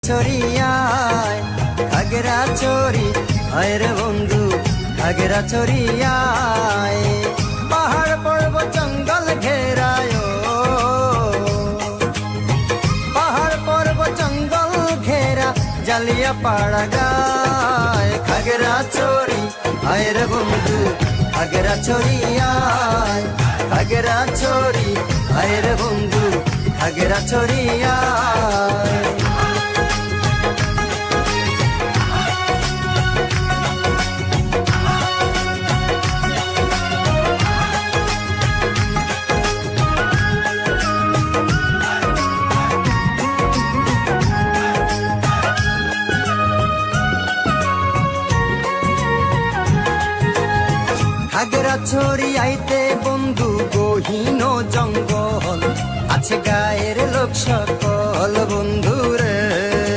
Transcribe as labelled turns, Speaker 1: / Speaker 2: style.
Speaker 1: খাগড়াছড়িয়ায় খাগড়াছড়ি হায় রে বন্ধু খাগড়াছড়িয়ায় পাহাড় পর্বত জঙ্গল ঘেরায় পাহাড় পর্বত জঙ্গল ঘেরা জালিয়া পাড়া গায় খাগড়াছড়ি হায় রে বন্ধু খাগড়াছড়িয়ায় খাগড়াছড়ি হায় রে বন্ধু খাগড়াছড়িয়ায় খাগড়াছড়িয়াইতে বন্ধু গহীন জঙ্গল আছে গায়ের লোক সকল বন্ধু